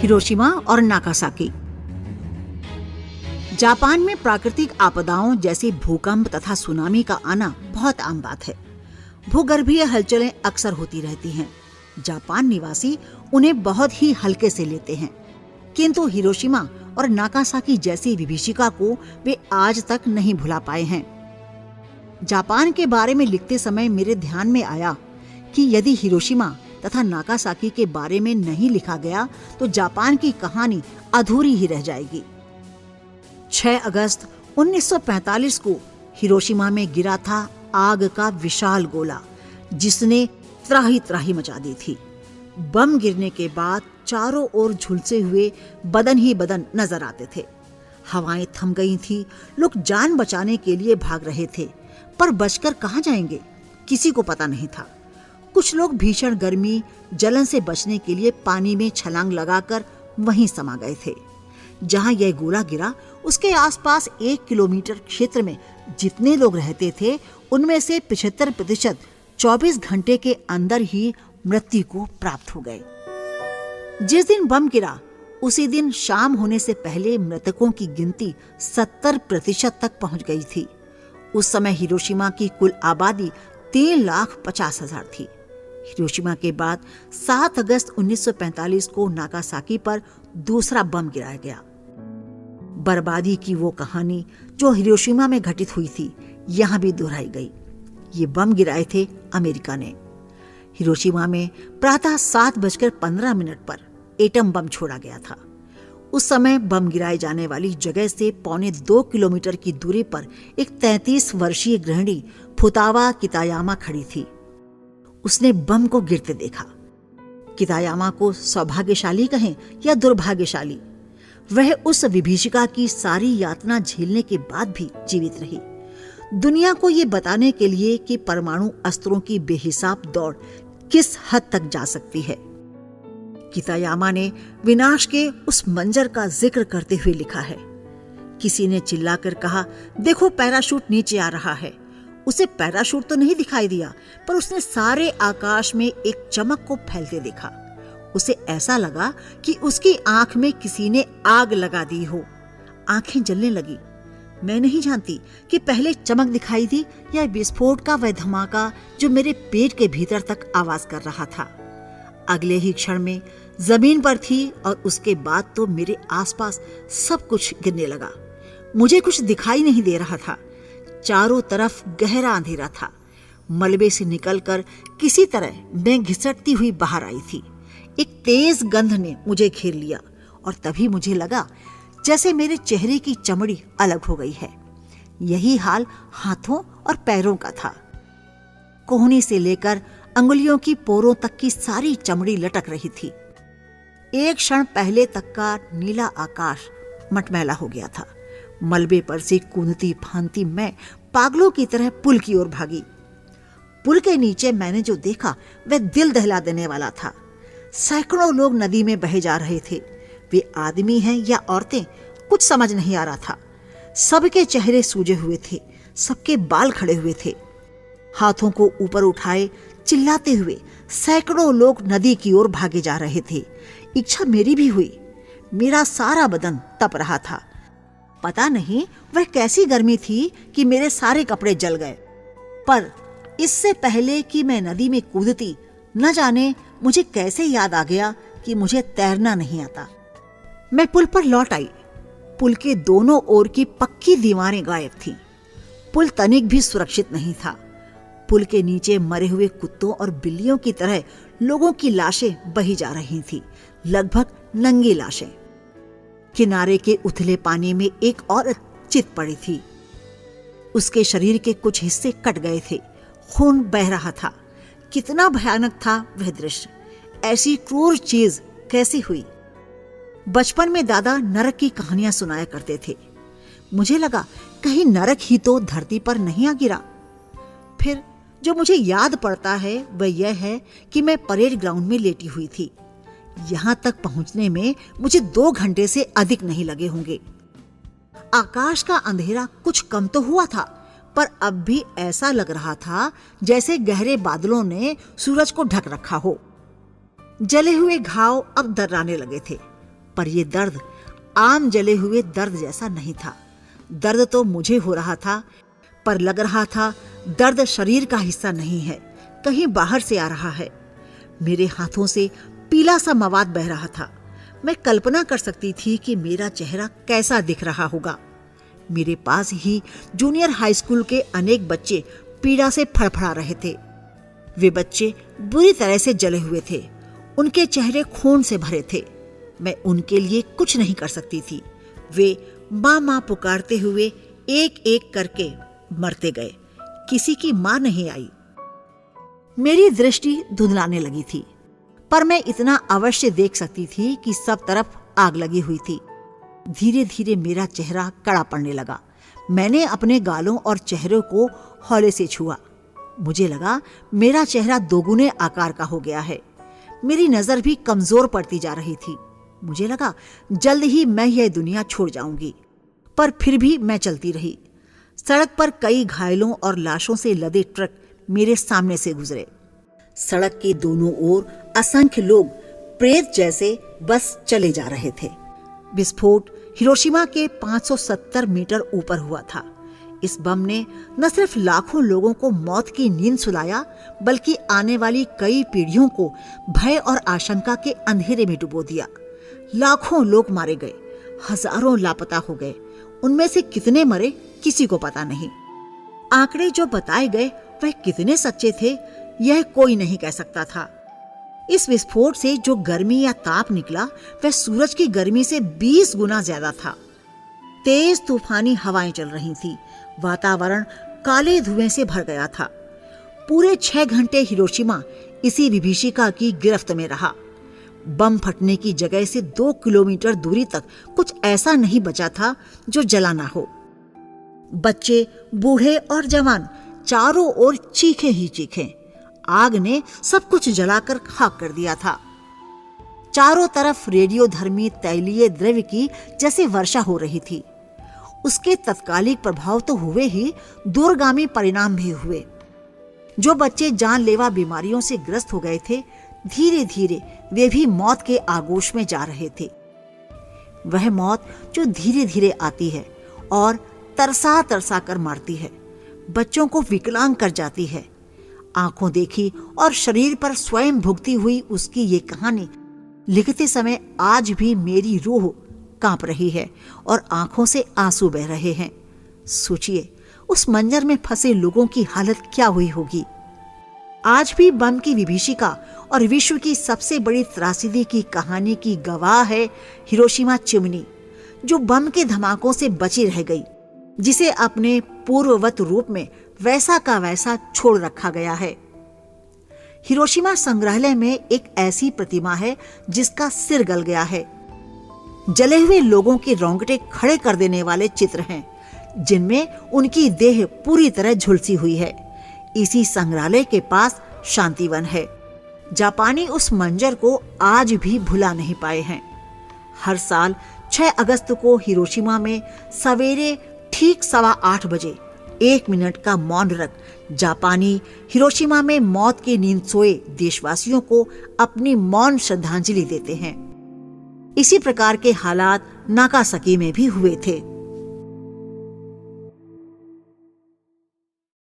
Hiroshima और Nagasaki. Japan में प्राकृतिक आपदाओं जैसे भूकंप तथा सुनामी का आना बहुत आम बात है। भूगर्भीय हलचलें अक्सर होती रहती हैं। जापान निवासी उन्हें बहुत ही हल्के से लेते हैं, किंतु हिरोशिमा और नागासाकी जैसी विभीषिका को वे आज तक नहीं भुला पाए हैं। जापान के बारे में लिखते समय मेरे ध्यान में आया कि यदि हिरोशिमा तथा नागासाकी के बारे में नहीं लिखा गया तो जापान की कहानी अधूरी ही रह जाएगी। 6 अगस्त 1945 को हिरोशिमा में गिरा था आग का विशाल गोला, जिसने त्राही त्राही मचा दी थी। बम गिरने के बाद चारों ओर झुलसे हुए बदन ही बदन नजर आते थे। हवाएं थम गई थी। लोग जान बचाने के लिए भाग रहे थे, पर बचकर कहां जाएंगे किसी को पता नहीं था। कुछ लोग भीषण गर्मी, जलन से बचने के लिए पानी में छलांग लगाकर वहीं समा गए थे। जहां यह गोला गिरा उसके आसपास 1 किलोमीटर क्षेत्र में जितने लोग रहते थे उनमें से 75% 24 घंटे के अंदर ही मृत्यु को प्राप्त हो गए। जिस दिन बम गिरा उसी दिन शाम होने से पहले मृतकों की गिनती 70% तक पहुंच गई थी। उस समय हिरोशिमा की कुल आबादी 3,50,000 थी। हिरोशिमा के बाद 7 अगस्त 1945 को नागासाकी पर दूसरा बम गिराया गया। बर्बादी की वो कहानी जो हिरोशिमा में घटित हुई थी यहां भी दोहराई गई। ये बम गिराए थे अमेरिका ने। हिरोशिमा में प्रातः 7:15 पर एटम बम छोड़ा गया था। उस समय बम गिराए जाने वाली जगह से पौने 2 किलोमीटर की दूरी पर एक 33 वर्षीय गृहिणी फुतावा कितायामा खड़ी थी। उसने बम को गिरते देखा। कितायामा को सौभाग्यशाली कहें या दुर्भाग्यशाली, वह उस विभीषिका की सारी यातना झेलने के बाद भी जीवित रही, दुनिया को ये बताने के लिए कि परमाणु अस्त्रों की बेहिसाब दौड़ किस हद तक जा सकती है। कितायामा ने विनाश के उस मंजर का जिक्र करते हुए लिखा है। किसी ने चिल्लाकर कहा, देखो पैराशूट नीचे आ रहा है। उसे पैराशूट तो नहीं दिखाई दिया, पर उसने सारे आकाश में एक चमक को फैलते देखा। उसे ऐसा लगा कि उसकी आंख में किसी ने आग लगा दी हो। आंखें जलने लगी। मैं नहीं जानती कि पहले चमक दिखाई दी या विस्फोट का वह धमाका जो मेरे पेट के भीतर तक आवाज कर रहा था। अगले ही क्षण में जमीन पर थी और उसके बाद तो मेरे आसपास सब कुछ गिरने लगा। मुझे कुछ दिखाई नहीं दे रहा था। चारों तरफ गहरा अंधेरा था। मलबे से निकलकर किसी तरह मैं घिसटती हुई बाहर आई थी। एक तेज गंध ने मुझे घेर लिया और तभी मुझे लगा जैसे मेरे चेहरे की चमड़ी अलग हो गई है। यही हाल हाथों और पैरों का था। कोहनी से लेकर अंगुलियों की पोरों तक की सारी चमड़ी लटक रही थी। एक क्षण पहले तक का नीला आकाश मटमैला हो गया था। मलबे पर से कूदती फांती मैं पागलों की तरह पुल की ओर भागी। पुल के नीचे मैंने जो देखा वह दिल दहला देने वाला था। सैकड़ों लोग नदी में बहे जा रहे थे। वे आदमी हैं या औरतें, कुछ समझ नहीं आ रहा था। सबके चेहरे सूजे हुए थे, सबके बाल खड़े हुए थे। हाथों को ऊपर उठाए चिल्लाते हुए सैकड़ों लोग नदी की ओर भागे जा रहे थे। इच्छा मेरी भी हुई। मेरा सारा बदन तप रहा था। पता नहीं वह कैसी गर्मी थी कि मेरे सारे कपड़े जल गए। पर इससे पहले कि मैं नदी में कूदती, न जाने मुझे कैसे याद आ गया कि मुझे तैरना नहीं आता। मैं पुल पर लौट आई। पुल के दोनों ओर की पक्की दीवारें गायब थीं। पुल तनिक भी सुरक्षित नहीं था। पुल के नीचे मरे हुए कुत्तों और बिल्लियों की तरह लोगों की लाशें बही जा रही थीं, लगभग नंगी लाशें। किनारे के उथले पानी में एक औरत चित पड़ी थी। उसके शरीर के कुछ हिस्से कट गए थे, खून बह रहा था। कितना भयानक था वह दृश्य। ऐसी क्रूर चीज कैसे हुई? बचपन में दादा नरक की कहानियां सुनाया करते थे। मुझे लगा कहीं नरक ही तो धरती पर नहीं आ गिरा। फिर जो मुझे याद पड़ता है वह यह है कि मैं परेड ग्राउंड में लेटी हुई थी। यहां तक पहुंचने में मुझे 2 घंटे से अधिक नहीं लगे होंगे। आकाश का अंधेरा कुछ कम तो हुआ था, पर अब भी ऐसा लग रहा था जैसे गहरे बादलों ने सूरज को ढक रखा हो। जले हुए घाव अब दर्राने लगे थे। पर ये दर्द आम जले हुए दर्द जैसा नहीं था। दर्द तो मुझे हो रहा था, पर लग रहा था दर्द शरीर का हिस्सा नहीं है, कहीं बाहर से आ रहा है। मेरे हाथों से पीला सा मवाद बह रहा था। मैं कल्पना कर सकती थी कि मेरा चेहरा कैसा दिख रहा होगा। मेरे पास ही जूनियर हाई स्कूल के अनेक बच्चे पीड़ा से फड़फड़ा रहे थे। वे बच्चे बुरी तरह से जले हुए थे। उनके चेहरे खून से भरे थे। मैं उनके लिए कुछ नहीं कर सकती थी। वे माँ माँ पुकारते हुए एक एक करके मरते गए। किसी की माँ नहीं आई। मेरी दृष्टि धुंधलाने लगी थी, पर मैं इतना अवश्य देख सकती थी कि सब तरफ आग लगी हुई थी। धीरे धीरे मेरा चेहरा कड़ा पड़ने लगा। मैंने अपने गालों और चेहरे को हौले से छुआ। मुझे लगा मेरा चेहरा दोगुने आकार का हो गया है। मेरी नजर भी कमजोर पड़ती जा रही थी। मुझे लगा जल्द ही मैं यह दुनिया छोड़ जाऊंगी, पर फिर भी मैं चलती रही। सड़क पर कई घायलों और लाशों से लदे ट्रक मेरे सामने से गुजरे। सड़क के दोनों ओर असंख्य लोग प्रेत जैसे बस चले जा रहे थे। विस्फोट हिरोशिमा के 570 मीटर ऊपर हुआ था। इस बम ने न सिर्फ लाखों लोगों को मौत की नींद सुलाया, बल्कि आने वाली कई पीढ़ियों को भय और आशंका के अंधेरे में डुबो दिया। लाखों लोग मारे गए, हजारों लापता हो गए। उनमें से कितने मरे किसी को पता नहीं। आंकड़े जो बताए गए वह कितने सच्चे थे यह कोई नहीं कह सकता था। इस विस्फोट से जो गर्मी या ताप निकला वह सूरज की गर्मी से 20 गुना ज्यादा था। तेज तूफानी हवाएं चल रही थी। वातावरण काले धुएं से भर गया था। पूरे 6 घंटे हिरोशिमा इसी विभीषिका की गिरफ्त में रहा। बम फटने की जगह से 2 किलोमीटर दूरी तक कुछ ऐसा नहीं बचा था जो जला ना हो। बच्चे, बूढ़े और जवान चारों ओर चीखे ही चीखे। आग ने सब कुछ जलाकर खाक कर दिया था। चारों तरफ रेडियोधर्मी तैलीय द्रव्य की जैसे वर्षा हो रही थी। उसके तत्कालिक प्रभाव तो हुए ही, दूरगामी परिणाम भी हुए। जो बच्चे जानलेवा बीमारियों से ग्रस्त हो गए थे, धीरे धीरे वे भी मौत के आगोश में जा रहे थे। वह मौत जो धीरे धीरे आती है और तरसा तरसा कर मारती है, बच्चों को विकलांग कर जाती है। आंखों देखी और शरीर पर स्वयं भुगती हुई उसकी ये कहानी लिखते समय आज भी मेरी रूह कांप रही है और आंखों से आंसू बह रहे हैं। सोचिए उस मंजर में फंसे लोगों की हालत क्या हुई होगी। आज भी बम की विभीषिका और विश्व की सबसे बड़ी त्रासदी की कहानी की गवाह है हिरोशिमा चिमनी, जो बम के धमाकों से बची रह गई, जिसे अपने पूर्ववत रूप में वैसा का वैसा छोड़ रखा गया है। हिरोशिमा संग्रहालय में एक ऐसी प्रतिमा है जिसका सिर गल गया है। जले हुए लोगों के रोंगटे खड़े कर देने वाले चित्र हैं, जिनमें उनकी देह पूरी तरह झुलसी हुई है। इसी संग्रहालय के पास शांतिवन है। जापानी उस मंजर को आज भी भुला नहीं पाए हैं। हर साल 6 अगस्त को हिरोशिमा में सवेरे ठीक 8:15 बजे 1 मिनट का मौन रख जापानी हिरोशिमा में मौत की नींद सोए देशवासियों को अपनी मौन श्रद्धांजलि देते हैं। इसी प्रकार के हालात नागासाकी में भी हुए थे।